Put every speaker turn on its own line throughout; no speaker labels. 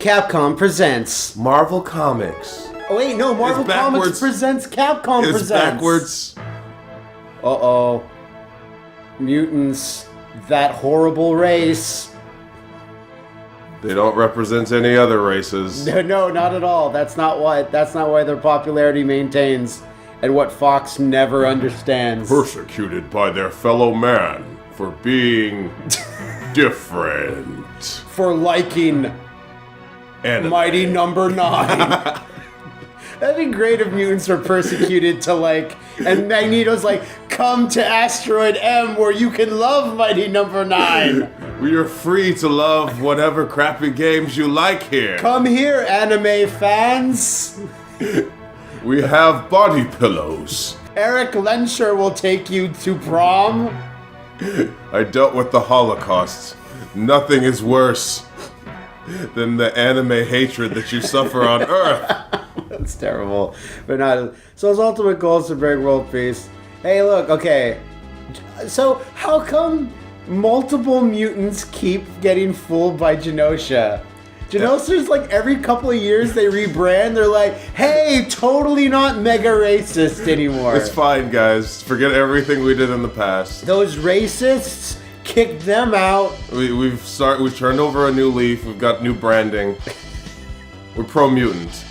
Capcom presents...
Marvel Comics.
Oh wait, no, Marvel Comics presents Capcom presents.
It's backwards.
Uh-oh. Mutants. That horrible race.
They don't represent any other races.
No, not at all. That's not why their popularity maintains, and what Fox never understands.
Persecuted by their fellow man for being different.
For liking
Anime.
Mighty Number 9. That'd be great if mutants were persecuted to and Magneto's like, come to Asteroid M where you can love Mighty Number 9.
We are free to love whatever crappy games you like here.
Come here, anime fans.
We have body pillows.
Eric Lensher will take you to prom.
I dealt with the Holocaust. Nothing is worse than the anime hatred that you suffer on Earth.
That's terrible. But not. So his ultimate goal is to bring world peace. Hey, look, okay. So how come multiple mutants keep getting fooled by Genosha? Genosha's every couple of years they rebrand. They're like, hey, totally not mega racist anymore.
It's fine, guys. Forget everything we did in the past.
Those racists, kick them out.
We've turned over a new leaf. We've got new branding. We're pro-mutant.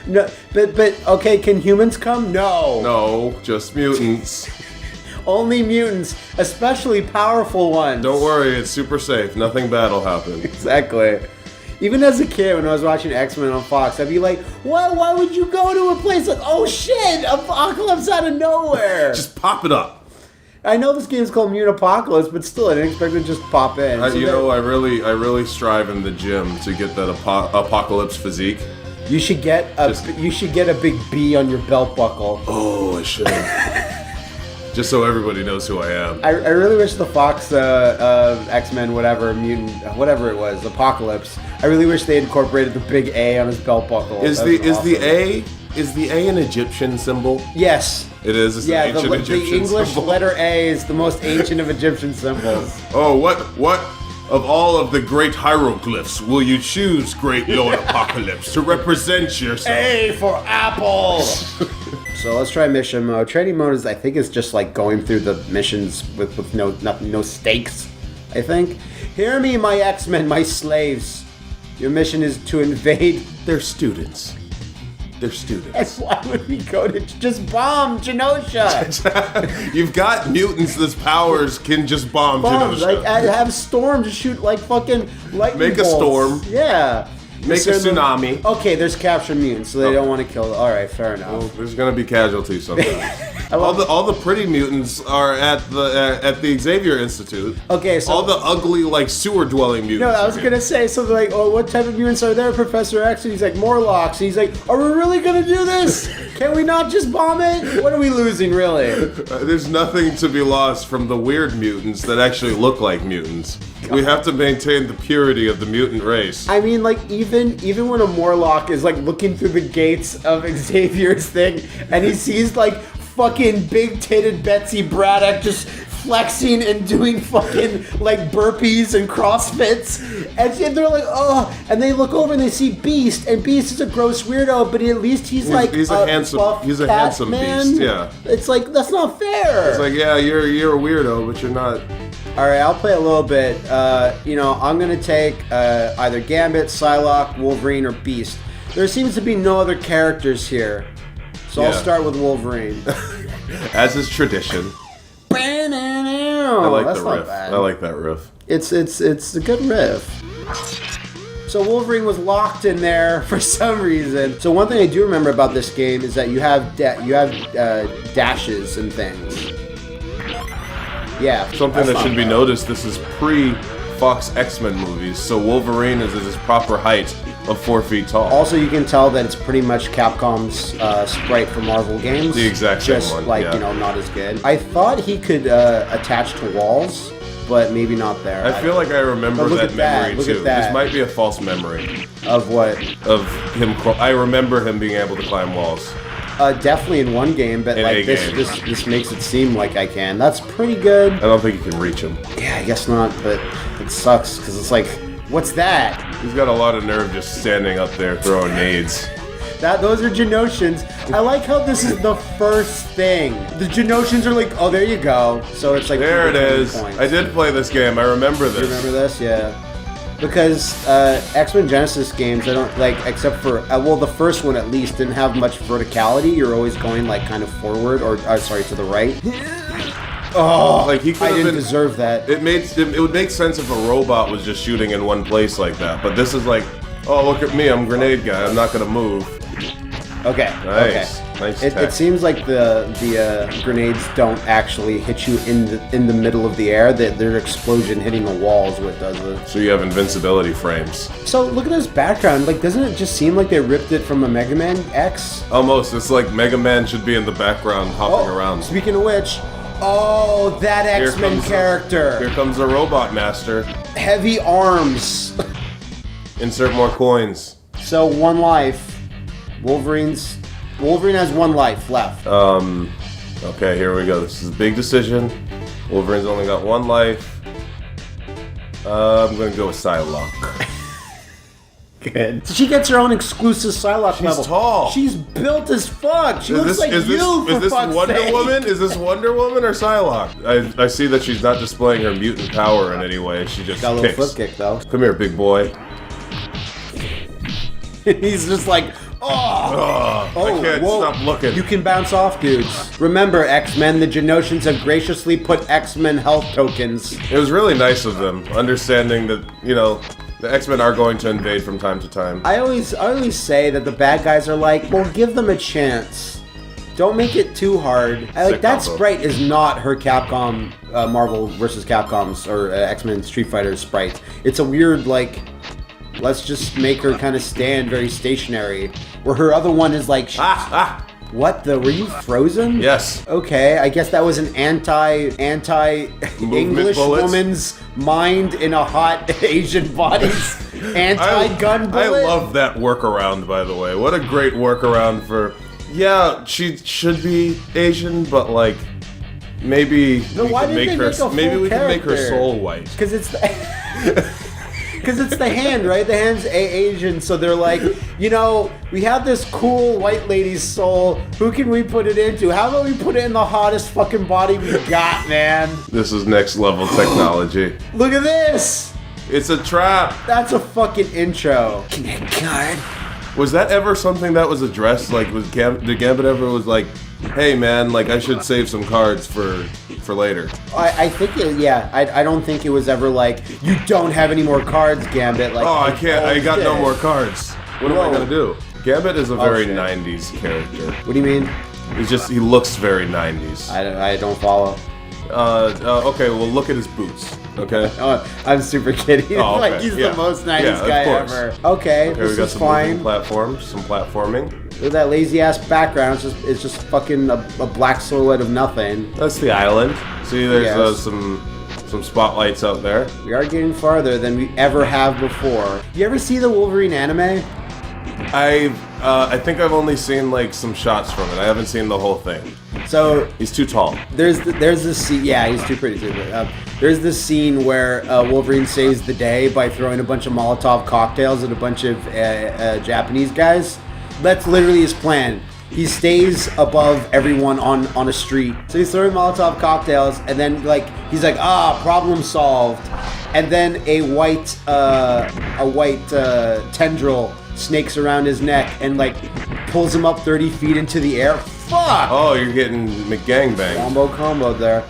No, but okay, can humans come? No.
No, just mutants.
Only mutants, especially powerful ones.
Don't worry, it's super safe. Nothing bad will happen.
Exactly. Even as a kid, when I was watching X-Men on Fox, I'd be like, why would you go to a place like, oh shit, Apocalypse out of nowhere?
Just pop it up.
I know this game's called Mutant Apocalypse, but still, I didn't expect it to just pop in.
I really strive in the gym to get that Apocalypse physique.
You should get a big B on your belt buckle.
Oh, I should have. Just so everybody knows who I am.
I really wish the Fox X-Men mutant whatever it was, Apocalypse. I really wish they incorporated the big A on his belt buckle.
Is the A an Egyptian symbol?
Yes.
It is. It's an ancient Egyptian
the English
symbol.
letter A is the most ancient of Egyptian symbols.
Oh, what of all of the great hieroglyphs will you choose, Great Lord Apocalypse, to represent yourself?
A for apple. So let's try mission mode. Training mode is, I think, is just going through the missions with no stakes. I think. Hear me, my X-Men, my slaves. Your mission is to invade.
They're students. They're students.
And why would we go to just bomb Genosha?
You've got mutants whose powers can just bomb Genosha.
Have Storm just shoot fucking lightning
Make
bolts.
a storm.
Yeah.
Make a tsunami.
Okay, there's captured mutants, so they don't want to kill. All right, fair enough.
Well, there's gonna be casualties sometimes. all the pretty mutants are at the Xavier Institute.
Okay, so
all the ugly sewer dwelling mutants.
No, I was gonna say something like, "Oh, what type of mutants are there, Professor X?" And he's like, "Morlocks." And he's like, "Are we really gonna do this? Can we not just bomb it? What are we losing, really?"
There's nothing to be lost from the weird mutants that actually look like mutants. God. We have to maintain the purity of the mutant race.
I mean, even when a Morlock is looking through the gates of Xavier's thing, and he sees fucking big-titted Betsy Braddock just flexing and doing fucking burpees and crossfits, and they're like, oh, and they look over and they see Beast, and Beast is a gross weirdo, but at least he's
a handsome
man.
Beast. Yeah,
it's that's not fair.
It's yeah, you're a weirdo, but you're not.
All right, I'll play a little bit. I'm gonna take either Gambit, Psylocke, Wolverine, or Beast. There seems to be no other characters here, so I'll start with Wolverine.
As is tradition. I like the riff. I like that riff.
It's a good riff. So Wolverine was locked in there for some reason. So one thing I do remember about this game is that you have dashes and things. Yeah.
Something that should be noticed, this is pre-Fox X-Men movies, so Wolverine is at his proper height of 4 feet tall.
Also, you can tell that it's pretty much Capcom's sprite for Marvel games.
The exact same one.
Not as good. I thought he could attach to walls, but maybe not there.
I feel like I remember that memory too. This might be a false memory.
Of what?
Of him. I remember him being able to climb walls.
Definitely in one game, but this makes it seem like I can. That's pretty good.
I don't think you can reach him.
Yeah, I guess not, but it sucks because it's What's that?
He's got a lot of nerve just standing up there throwing nades.
Those are Genosians. I like how this is the first thing. The Genosians are like, oh, there you go. So it's like
there it is.
Points.
I did play this game. I remember this.
You remember this? Yeah. Because X-Men Genesis games, I don't like, except for well, the first one at least didn't have much verticality. You're always going like kind of forward or sorry, to the right. Oh,
like he could
I
have
didn't
been,
deserve that.
It would make sense if a robot was just shooting in one place like that. But this is like, oh, look at me, I'm grenade guy. I'm not gonna move.
Okay.
Nice.
Okay.
Nice.
It seems like the grenades don't actually hit you in the middle of the air. That their explosion hitting the walls what does it.
So you have invincibility frames.
So look at this background. Like, doesn't it just seem like they ripped it from a Mega Man X?
Almost. It's like Mega Man should be in the background hopping around.
Speaking of which, oh, that X-Men character.
Here comes a robot master.
Heavy arms.
Insert more coins.
So 1 life. Wolverine has 1 life left.
Okay, here we go. This is a big decision. Wolverine's only got 1 life. I'm gonna go with Psylocke.
Good. She gets her own exclusive Psylocke level.
She's tall.
She's built as fuck. She looks like you, for fuck's
Wonder
sake.
Woman? Is this Wonder Woman or Psylocke? I see that she's not displaying her mutant power in any way. She just
Got a
kicks.
little foot kick, though.
Come here, big boy.
He's just like,
I can't stop looking.
You can bounce off, dudes. Remember, X-Men, the Genosians have graciously put X-Men health tokens.
It was really nice of them, understanding that, you know, the X-Men are going to invade from time to time.
I always say that the bad guys are like, well, give them a chance. Don't make it too hard. Like, that sprite is not her Capcom, Marvel vs. Capcom's, or X-Men Street Fighter sprite. It's a weird, like, let's just make her kind of stand very stationary. Where her other one is like, what the? Were you frozen?
Yes.
Okay, I guess that was an anti-English woman's mind in a hot Asian body's anti-gun bullet.
I love that workaround, by the way. What a great workaround for... Yeah, she should be Asian, but like, maybe we can make her soul white.
Because it's because it's the hand, right? The hand's Asian, so they're like, you know, we have this cool white lady's soul. Who can we put it into? How about we put it in the hottest fucking body we got, man?
This is next level technology.
Look at this!
It's a trap.
That's a fucking intro. Connect card.
Was that ever something that was addressed? Like, did Gambit ever was like, hey man, like I should save some cards for later?
I think I don't think it was ever like, you don't have any more cards, Gambit. Like,
I can't. I got no more cards. What am I gonna do? Gambit is a very 90s character.
What do you mean?
He looks very 90s.
I don't follow.
Okay, well look at his boots. Okay.
Oh, I'm super kidding.
Oh, okay.
Like he's the most 90s guy ever. Okay,
this
is
we got some
fine.
Platforms, some platforming.
Look at that lazy ass background. It's just fucking a black silhouette of nothing.
That's the island. See, there's some spotlights out there.
We are getting farther than we ever have before. You ever see the Wolverine anime?
I think I've only seen like some shots from it. I haven't seen the whole thing.
So
he's too tall.
There's this scene. Yeah, he's too pretty too. There's this scene where Wolverine saves the day by throwing a bunch of Molotov cocktails at a bunch of Japanese guys. That's literally his plan. He stays above everyone on a street. So he's throwing Molotov cocktails, and then like he's like, problem solved. And then a white tendril snakes around his neck and like pulls him up 30 feet into the air. Fuck!
Oh, you're getting McGangbang.
Combo there.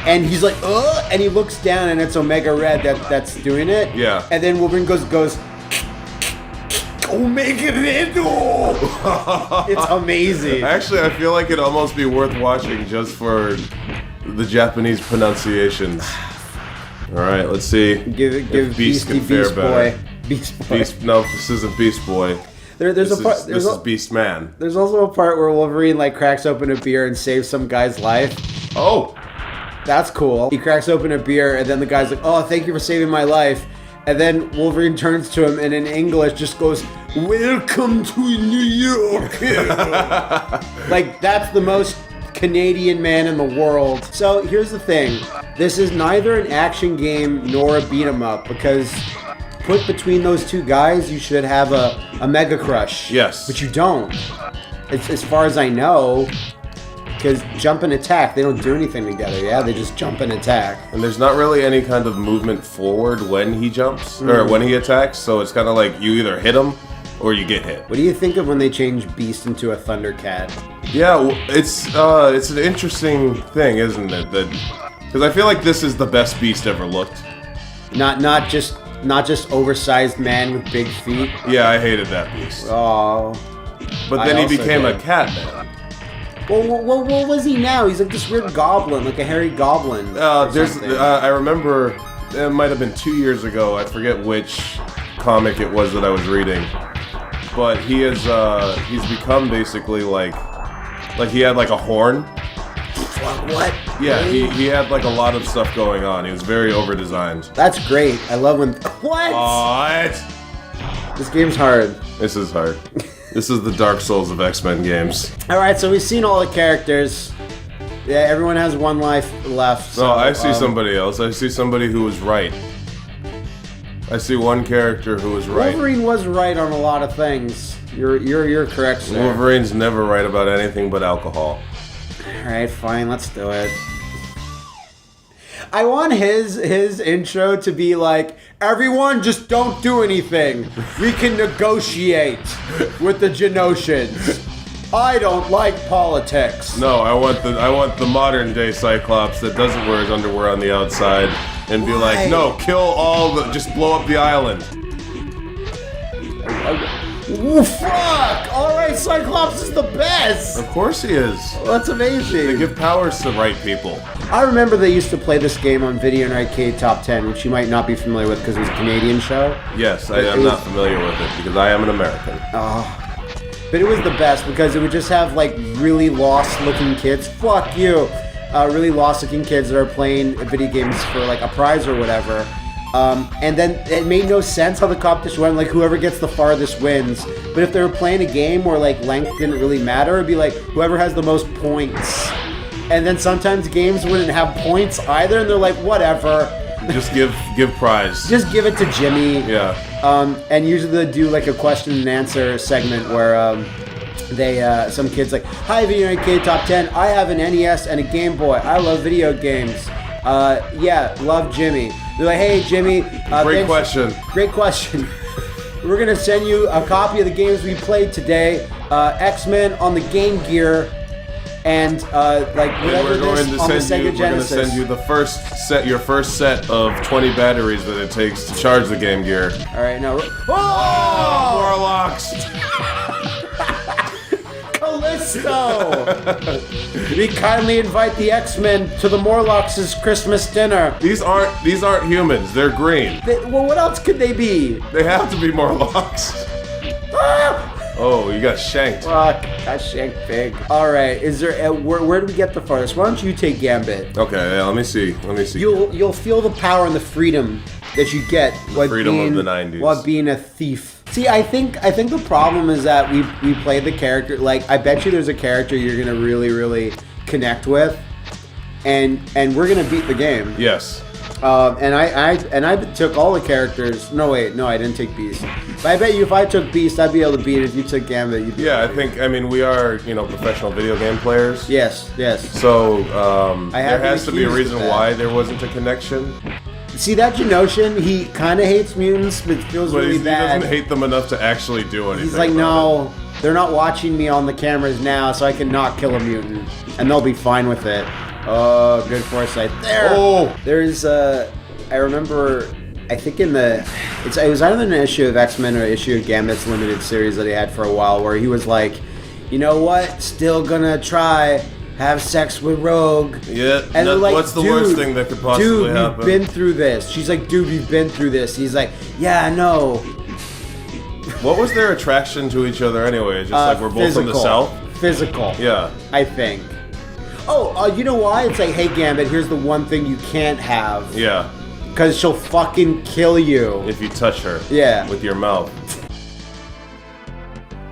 And he's like, and he looks down and it's Omega Red that's doing it.
Yeah.
And then Wolverine goes Omega Red. It's amazing.
Actually, I feel like it'd almost be worth watching just for the Japanese pronunciations. All right, let's see.
Give
Beast can fare better.
Beast Boy.
No, this isn't Beast Boy.
This
is Beast Man.
There's also a part where Wolverine like cracks open a beer and saves some guy's life.
Oh,
that's cool. He cracks open a beer and then the guy's like, "Oh, thank you for saving my life." And then Wolverine turns to him and in English just goes, "Welcome to New York." Like that's the most Canadian man in the world. So here's the thing. This is neither an action game nor a beat 'em up because put between those two guys, you should have a mega crush.
Yes.
But you don't. As far as I know, because jump and attack, they don't do anything together, yeah? They just jump and attack.
And there's not really any kind of movement forward when he jumps, or when he attacks, so it's kind of like you either hit him or you get hit.
What do you think of when they change Beast into a Thundercat?
Yeah, it's an interesting thing, isn't it? Because I feel like this is the best Beast ever looked.
Not just oversized man with big feet.
Yeah, I hated that Beast.
Oh.
But then he became a cat man.
Well, what was he now? He's like this weird goblin, like a hairy goblin.
I remember, it might have been 2 years ago, I forget which comic it was that I was reading. But he's become basically like he had like a horn.
What?
Yeah, he had like a lot of stuff going on. He was very over-designed.
That's great. I love when... What?
What?
This game's hard.
This is hard. This is the Dark Souls of X-Men games.
Alright, so we've seen all the characters. Yeah, everyone has one life left. So,
I see somebody else. I see somebody who was right. I see one character who was right.
Wolverine was right on a lot of things. You're correct, sir.
Wolverine's never right about anything but alcohol.
Alright, fine, let's do it. I want his intro to be like, everyone just don't do anything. We can negotiate with the Genosians. I don't like politics.
No, I want the modern day Cyclops that doesn't wear his underwear on the outside and be like, no, just blow up the island.
Ooh, fuck! Alright, Cyclops is the best!
Of course he is.
Well, that's amazing.
They give powers to right people.
I remember they used to play this game on Video and Arcade Top 10, which you might not be familiar with because it was a Canadian show.
Yes, I am not familiar with it because I am an American.
But it was the best because it would just have like really lost-looking kids. Fuck you! Really lost-looking kids that are playing video games for like a prize or whatever. And then it made no sense how the competition went, like whoever gets the farthest wins. But if they were playing a game where like length didn't really matter, it'd be like whoever has the most points. And then sometimes games wouldn't have points either, and they're like, whatever.
Just give prize.
Just give it to Jimmy.
Yeah.
And usually they do like a question and answer segment where some kids like, hi, Video Arcade Top 10, I have an NES and a Game Boy. I love video games. Yeah, love Jimmy. They're like, hey, Jimmy.
Great question.
Great question. We're going to send you a copy of the games we played today. X-Men on the Game Gear and whatever it is on the Sega Genesis.
We're going to send you your first set of 20 batteries that it takes to charge the Game Gear.
All right, now.
Oh! Warlocks!
Callisto! We kindly invite the X-Men to the Morlocks' Christmas dinner.
These aren't humans. They're green.
Well, what else could they be?
They have to be Morlocks. Oh, you got shanked.
Fuck, got shanked big. All right, is there? Where do we get the farthest? Why don't you take Gambit?
Okay, yeah, let me see.
You'll feel the power and the freedom that you get while
freedom of the 90s.
While being a thief. See, I think the problem is that we play the character. Like, I bet you there's a character you're gonna really, really connect with, and we're gonna beat the game.
Yes.
And I took all the characters. No, wait, no, I didn't take Beast. But I bet you if I took Beast, I'd be able to beat it. If you took Gambit, you'd be able to beat it.
We are, professional video game players.
Yes.
So, there has to be a reason why there wasn't a connection.
See, that Genosian, he kind of hates mutants, but feels really bad.
He doesn't hate them enough to actually do anything.
He's like, no, they're not watching me on the cameras now, so I can not kill a mutant. And they'll be fine with it. Oh, good foresight there.
Oh!
There's, I remember, I think it was either an issue of X-Men or an issue of Gambit's limited series that he had for a while, where he was like, you know what, still gonna try, have sex with Rogue.
Yeah,
and like,
what's the worst thing that could possibly happen?
Dude, we've been through this. She's like, dude, we've been through this. He's like, yeah, I know.
What was their attraction to each other anyway? Just like we're both from the South?
Physical.
Yeah.
I think. Oh, you know why? It's like, hey, Gambit, here's the one thing you can't have.
Yeah.
Because she'll fucking kill you.
If you touch her.
Yeah.
With your mouth.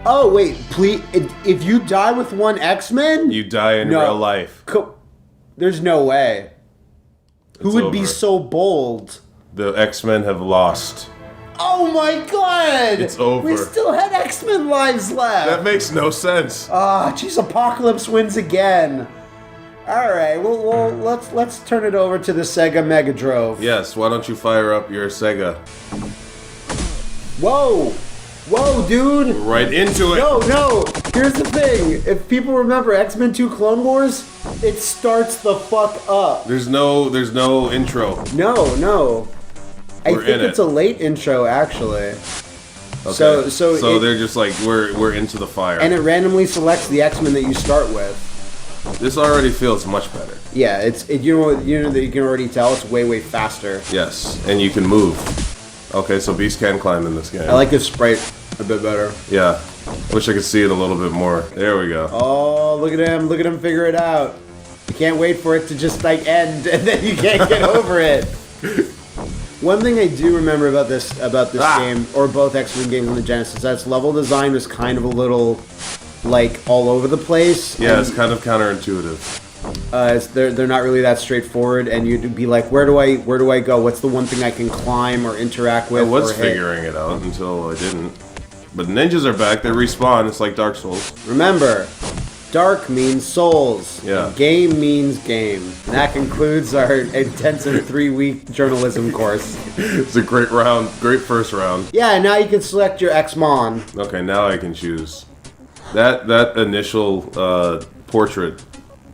Oh, wait, please. If you die with one X-Men?
You die in real life.
There's no way. Who would be so bold?
The X-Men have lost.
Oh my god!
It's over.
We still had X-Men lives left.
That makes no sense.
Jeez, Apocalypse wins again. All right, well, let's turn it over to the Sega Mega Drive.
Yes, why don't you fire up your Sega?
Whoa, dude!
Right into it.
No. Here's the thing. If people remember X-Men 2 Clone Wars, it starts the fuck up.
There's no intro.
No. I think it's a late intro, actually.
Okay.
So
they're just like we're into the fire.
And it randomly selects the X-Men that you start with.
This already feels much better.
Yeah, you know that you can already tell it's way faster.
Yes, and you can move. Okay, so Beast can climb in this game.
I like his sprite a bit better.
Yeah, wish I could see it a little bit more. There we go.
Oh, look at him figure it out. You can't wait for it to just like end, and then you can't get over it. One thing I do remember about this game, or both X-Men games on the Genesis, that's level design was kind of a little like all over the place.
Yeah, it's kind of counterintuitive.
They're not really that straightforward, and you'd be like, where do I go? What's the one thing I can climb or interact with?
I was figuring it out until I didn't. But ninjas are back. They respawn. It's like Dark Souls.
Remember, dark means souls.
Yeah.
Game means game. And that concludes our intensive 3-week journalism course.
It's a great round. Great first round.
Yeah, now you can select your X-Mon.
Okay, now I can choose. That initial portrait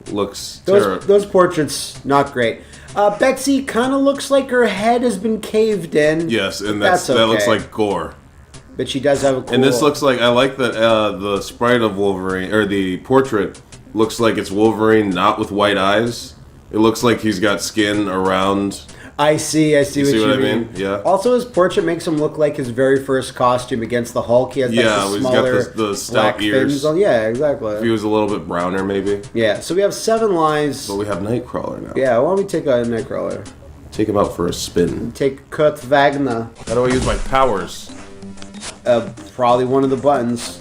looks terrible.
Those portraits, not great. Betsy kind of looks like her head has been caved in.
Yes, and
that's okay.
that looks like gore.
But she does have a cool...
And this looks like, I like that the sprite of Wolverine, or the portrait, looks like it's Wolverine, not with white eyes. It looks like he's got skin around...
I see what you mean.
I mean? Yeah.
Also, his portrait makes him look like his very first costume against the Hulk. He has like the smaller,
he's got the stout
black
ears.
fins. Yeah, exactly.
If he was a little bit browner, maybe.
Yeah, so we have 7 lives.
But we have Nightcrawler now.
Yeah, why don't we take a Nightcrawler?
Take him out for a spin.
Take Kurt Wagner.
How do I use my powers?
Probably one of the buttons.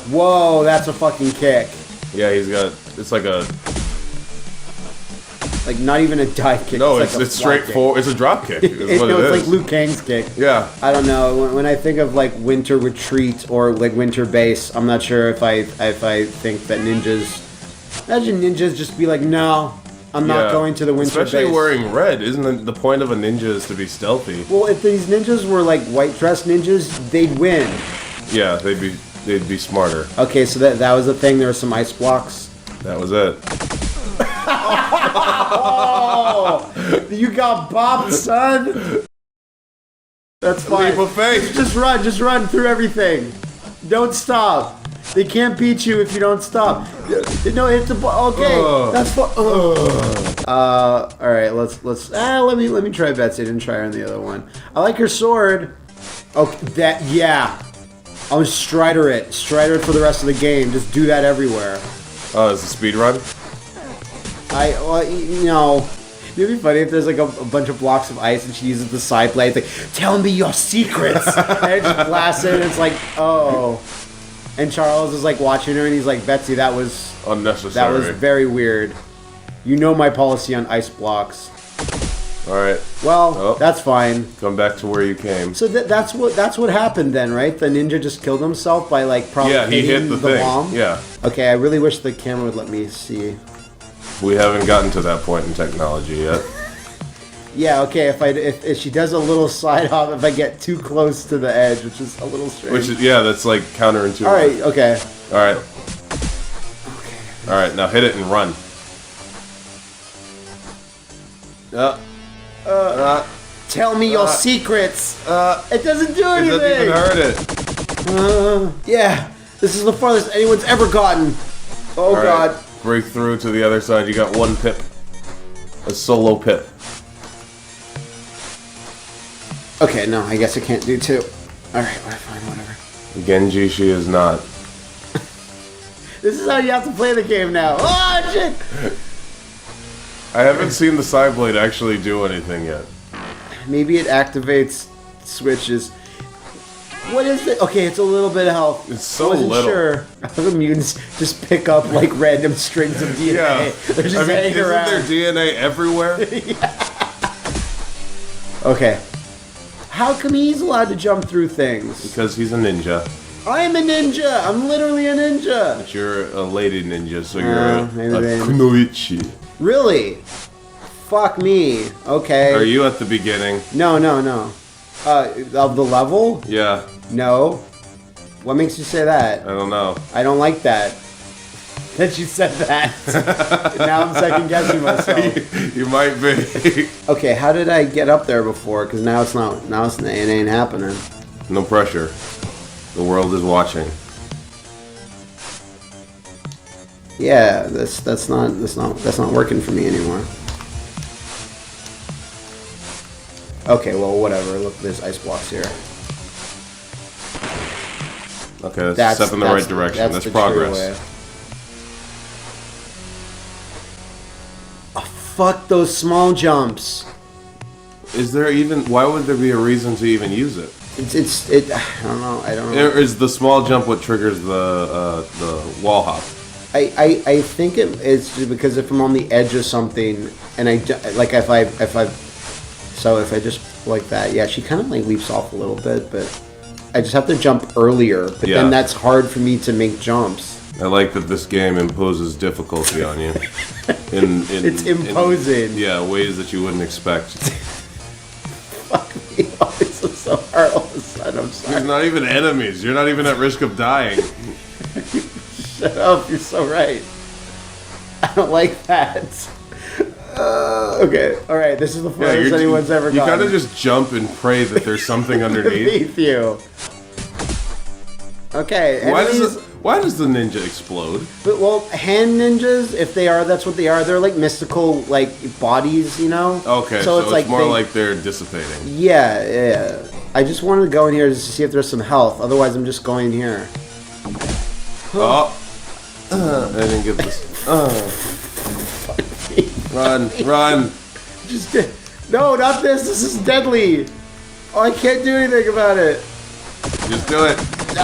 Whoa, that's a fucking kick.
Yeah, he's got... It's like a...
Like, not even a dive kick.
No,
it's
it's straightforward. It's a drop kick. It's
like Liu Kang's kick.
Yeah.
I don't know. When I think of like Winter Retreat or like Winter Base, I'm not sure if I think that ninjas. Imagine ninjas just be like, no, I'm not going to the Winter Base.
Especially wearing red. Isn't the point of a ninja is to be stealthy?
Well, if these ninjas were like white dress ninjas, they'd win.
Yeah, they'd be smarter.
Okay, so that was the thing. There were some ice blocks.
That was it.
Oh, you got bopped, son. That's fine.
Leap of faith.
Just run through everything. Don't stop. They can't beat you if you don't stop. No, hit the ball. Okay, that's fine. All right, let's. Let me try Betsy. I didn't try her on the other one. I like her sword. Okay, I'll Strider it for the rest of the game. Just do that everywhere.
Oh, it's a speed run.
It'd be funny if there's like a bunch of blocks of ice and she uses the side blade. It's like, tell me your secrets. And it just blasts it and it's like, oh. And Charles is like watching her and he's like, Betsy, that was
unnecessary.
That was very weird. You know my policy on ice blocks.
Alright.
Well, that's fine.
Come back to where you came.
So that's what happened then, right? The ninja just killed himself by like probably hitting the bomb.
Yeah.
Okay, I really wish the camera would let me see.
We haven't gotten to that point in technology yet.
Yeah, okay, if she does a little slide off, if I get too close to the edge, which is a little strange.
That's like counterintuitive.
Alright, okay.
Alright. Alright, now hit it and run.
Tell me your secrets. It doesn't do anything.
It doesn't even hurt it.
Yeah, this is the farthest anyone's ever gotten. Oh God.
Break through to the other side. You got one pip. A solo pip.
Okay, no, I guess I can't do 2. Alright, fine, whatever.
Genji, she is not.
This is how you have to play the game now. Oh, shit!
I haven't seen the side blade actually do anything yet.
Maybe it activates switches. What is it? Okay, it's a little bit of health.
It's so
little.
little.
Sure. I thought the mutants just pick up like random strings of DNA.
Yeah.
They're just hanging around.
Isn't there DNA everywhere?
Okay. How come he's allowed to jump through things?
Because he's a ninja.
I'm a ninja. I'm literally a ninja.
But you're a lady ninja, so you're a
maybe
kunoichi.
Really? Fuck me. Okay.
Are you at the beginning?
No. Of the level?
Yeah.
No. What makes you say that?
I don't know.
I don't like that. That you said that. Now I'm second guessing myself.
You might be.
Okay, how did I get up there before? Because now it's not. Now it ain't happening.
No pressure. The world is watching.
Yeah, that's not working for me anymore. Okay, well, whatever. Look, there's ice blocks here.
Okay, that's a step in the right direction. That's progress.
Oh, fuck those small jumps.
Is there even? Why would there be a reason to even use it?
It. I don't know.
Is the small jump what triggers the wall hop?
I think it is because if I'm on the edge of something and if I just like that, yeah, she kind of like leaps off a little bit, but I just have to jump earlier. But then that's hard for me to make jumps.
I like that this game imposes difficulty on you.
It's imposing.
Ways that you wouldn't expect.
Fuck me, oh, it's so hard all of a sudden. I'm sorry.
There's not even enemies. You're not even at risk of dying.
Shut up, you're so right. I don't like that. Okay, alright, this is the furthest anyone's ever gotten.
You gotta just jump and pray that there's something underneath.
you. Okay,
why does the ninja explode?
But, well, hand ninjas, if they are, that's what they are. They're like mystical, like, bodies, you know?
Okay, so it's like more like they're dissipating.
Yeah. I just wanted to go in here just to see if there's some health. Otherwise, I'm just going here.
I didn't get this. Run.
No, not this. This is deadly. Oh, I can't do anything about it.
Just do it.
No!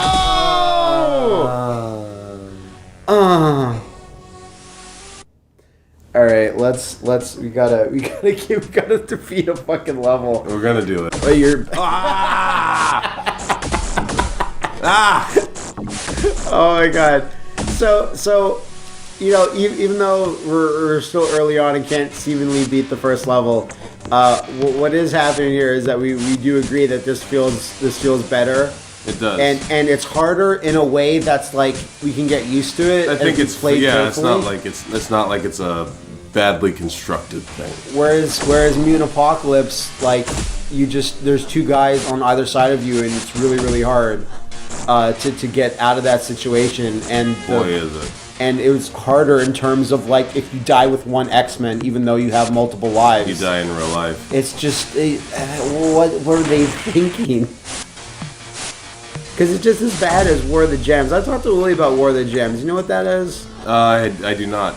All right, we gotta defeat a fucking level.
We're gonna do it.
Oh, you're. Oh my god. So, you know, even though we're still early on and can't seemingly beat the first level, what is happening here is that we do agree that this feels better.
It does.
And it's harder in a way that's like we can get used to it.
I think it's
played carefully.
it's not like it's a badly constructed thing.
Whereas Mutant Apocalypse, like there's two guys on either side of you and it's really, really hard to get out of that situation. And
boy, is it.
And it was harder in terms of like if you die with one X-Men, even though you have multiple lives.
You die in real life.
It's just what were they thinking? Because it's just as bad as War of the Gems. I talked to Willie about War of the Gems. You know what that is?
I do not.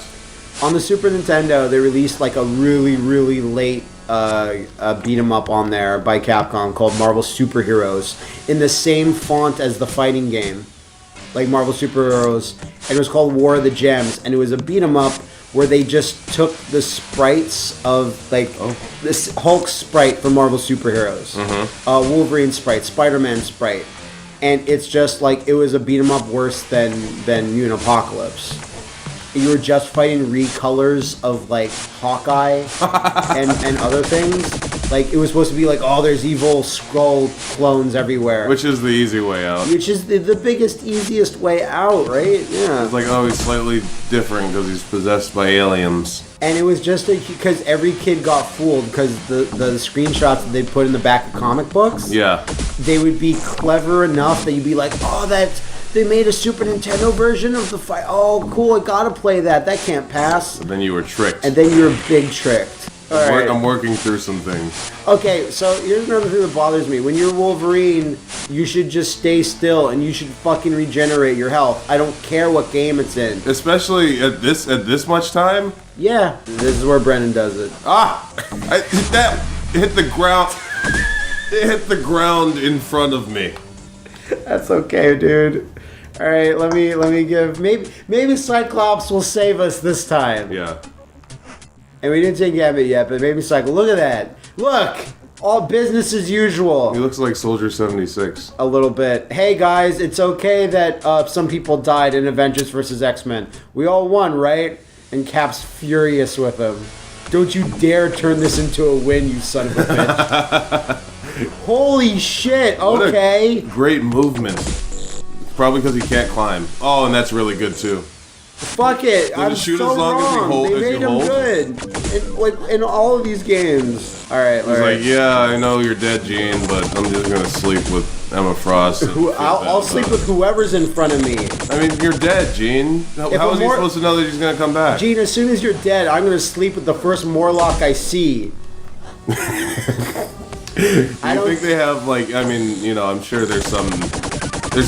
On the Super Nintendo, they released like a really, really late beat 'em up on there by Capcom called Marvel Superheroes in the same font as the fighting game, like Marvel Superheroes, and it was called War of the Gems, and it was a beat 'em up where they just took the sprites of this Hulk sprite from Marvel Superheroes, Wolverine sprite, Spider-Man sprite. And it's just like, it was a beat 'em up worse than Mutant Apocalypse. You were just fighting recolors of like Hawkeye and other things. Like it was supposed to be like, oh, there's evil Skrull clones everywhere.
Which is the easy way out.
Which is the biggest, easiest way out, right? Yeah.
It's like, oh, he's slightly different because he's possessed by aliens.
And it was just because every kid got fooled because the screenshots that they put in the back of comic books.
Yeah.
They would be clever enough that you'd be like, oh, they made a Super Nintendo version of the fight. Oh, cool, I gotta play that. That can't pass.
And then you were tricked.
And then you were big tricked.
I'm working through some things.
Okay, so here's another thing that bothers me. When you're Wolverine, you should just stay still and you should fucking regenerate your health. I don't care what game it's in.
Especially at this much time?
Yeah, this is where Brennan does it.
Hit the ground. It hit the ground in front of me.
That's okay, dude. All right, let me give maybe Cyclops will save us this time.
Yeah.
And we didn't take Gambit yet, but maybe Cyclops. Look at that. Look. All business as usual.
He looks like Soldier 76.
A little bit. Hey guys, it's okay that some people died in Avengers vs. X-Men. We all won, right? And Cap's furious with him. Don't you dare turn this into a win, you son of a bitch. Holy shit, okay.
What a great movement. Probably because he can't climb. Oh, and that's really good too.
Fuck it. I'm
shoot
so
as long as you
wrong.
hold-
They
as
made
you
him
hold?
good. In all of these games. Alright,
He's like, yeah, I know you're dead, Gene, but I'm just gonna sleep with Emma Frost.
I'll sleep with whoever's in front of me.
I mean, you're dead, Gene. How is he supposed to know that he's gonna come back?
Gene, as soon as you're dead, I'm gonna sleep with the first Morlock I see.
Do you think they have, like, I mean, you know, I'm sure there's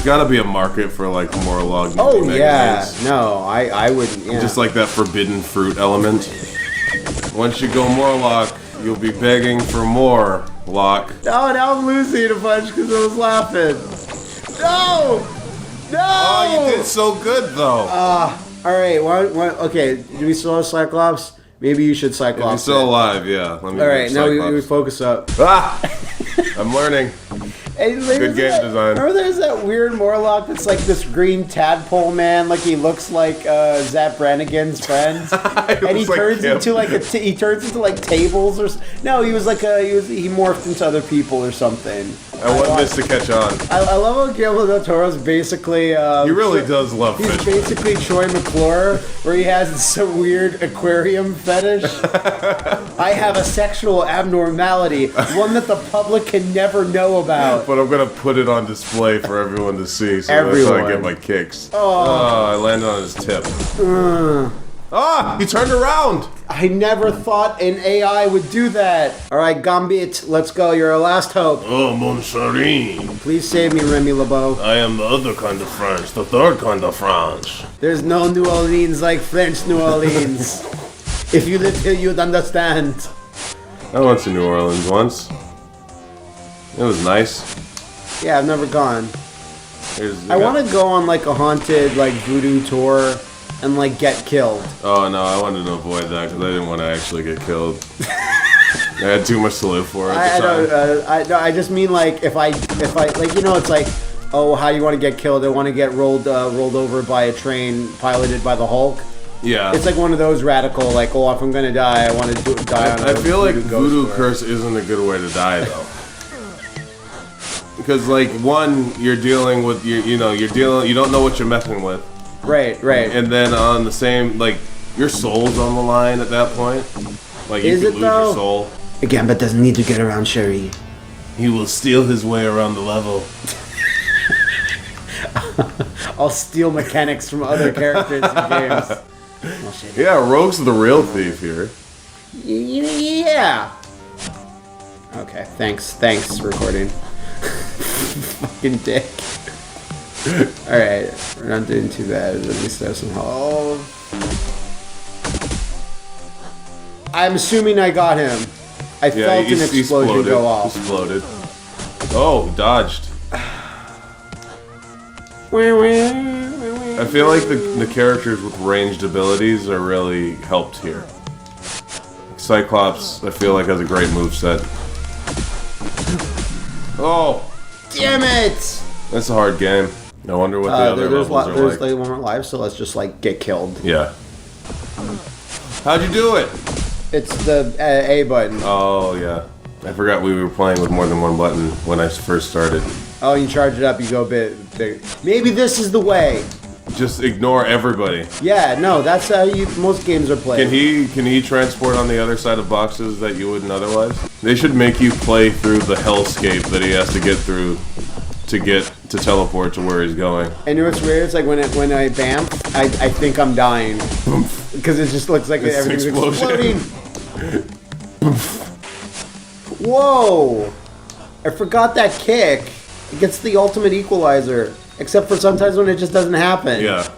gotta be a market for, like, Morlock magazines.
Yeah. No, I wouldn't, yeah.
Just like that forbidden fruit element. Once you go Morlock, you'll be begging for more, Lock.
Oh, now I'm losing a bunch because I was laughing. No! No!
Oh, you did so good, though.
Alright, okay, do we still have Cyclops? Maybe you should Cyclops.
If he's still alive, yeah. Let me
Alright, now we
Cyclops.
focus up.
Ah! I'm learning.
Hey,
Good game design.
Remember there's that weird Morlock that's like this green tadpole man, like he looks like Zap Brannigan's friend, and he turns into like he turns into like tables or no, he was like he morphed into other people or something.
I want this to catch on.
I love how Guillermo del Toro's basically
He really does love
he's
fish.
basically Troy McClure, where he has some weird aquarium fetish. I have a sexual abnormality, one that the public can never know about.
But I'm gonna put it on display for everyone to see, so that's how I get my kicks. Oh, I landed on his tip. Ah, he turned around!
I never thought an AI would do that. Alright, Gambit, let's go. You're our last hope.
Oh, mon chéri.
Please save me, Remy LeBeau.
I am the other kind of French, the third kind of French.
There's no New Orleans like French New Orleans. If you live here, you'd understand.
I went to New Orleans once. It was nice.
Yeah, I've never gone. I want to go on like a haunted like voodoo tour and like get killed.
Oh no, I wanted to avoid that because I didn't want to actually get killed. I had too much to live for at the time.
I just mean like if I like, you know, it's like, oh, how do you want to get killed? I want to get rolled over by a train piloted by the Hulk.
Yeah.
It's like one of those radical, like, oh, if I'm gonna die, I want to die on a
I feel like voodoo
story.
curse isn't a good way to die though. Because like one, you're dealing with you don't know what you're messing with.
Right.
And then on the same, like, your soul's on the line at that point. Like, you could lose your soul.
Again, but doesn't need to get around Sherry.
He will steal his way around the level.
I'll steal mechanics from other characters in games. Well, shit.
Yeah, Rogue's the real thief here.
Yeah. Okay, thanks, recording. Fucking dick. Alright, we're not doing too bad. At least there's some help. I'm assuming I got him. I felt an explosion go off.
Exploded. Oh, dodged. I feel like the characters with ranged abilities are really helped here. Cyclops, I feel like, has a great moveset. Oh!
Damn it!
That's a hard game. I wonder what the other levels are
there's
like.
like one more live, so let's just like get killed.
Yeah. How'd you do it?
It's the A button.
Oh, yeah. I forgot we were playing with more than one button when I first started.
Oh, you charge it up, you go a bit big. Maybe this is the way.
Just ignore everybody.
Yeah, no, that's how most games are played.
Can he transport on the other side of boxes that you wouldn't otherwise? They should make you play through the hellscape that he has to get through to teleport to where he's going.
And you know what's weird? It's like when I bamf, I think I'm dying. Because it just looks like everything's exploding. Whoa! I forgot that kick. It gets the ultimate equalizer. Except for sometimes when it just doesn't happen.
Yeah.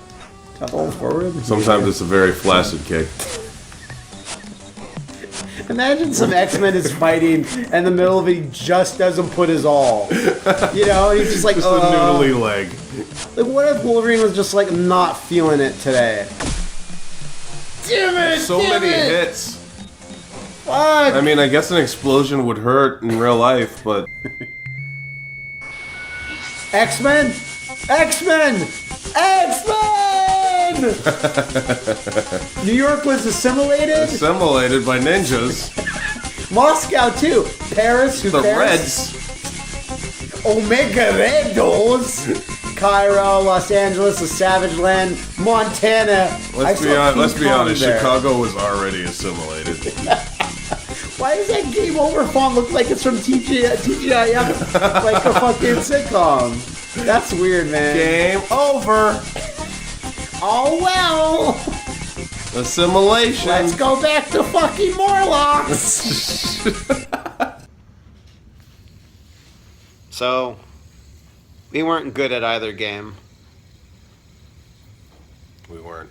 Hold forward.
Sometimes it's a very flaccid kick.
Imagine some X-Men is fighting, and in the middle of it, he just doesn't put his all. You know, he's just like,
Just a noodly leg.
Like, what if Wolverine was just like not feeling it today? Damn it!
So many hits.
Fuck!
I mean, I guess an explosion would hurt in real life, but
X-Men! X-Men! X-Men! New York was assimilated.
assimilated by ninjas.
Moscow too. Paris. Who's
The
Paris?
Reds.
Omega Redos. Cairo, Los Angeles, the Savage Land, Montana.
Let's be honest.
There.
Chicago was already assimilated.
Why does that Game Over font look like it's from TGIF? Like a fucking sitcom. That's weird, man.
Game over.
Oh well.
Assimilation.
Let's go back to fucking Morlocks. So, we weren't good at either game.
We weren't.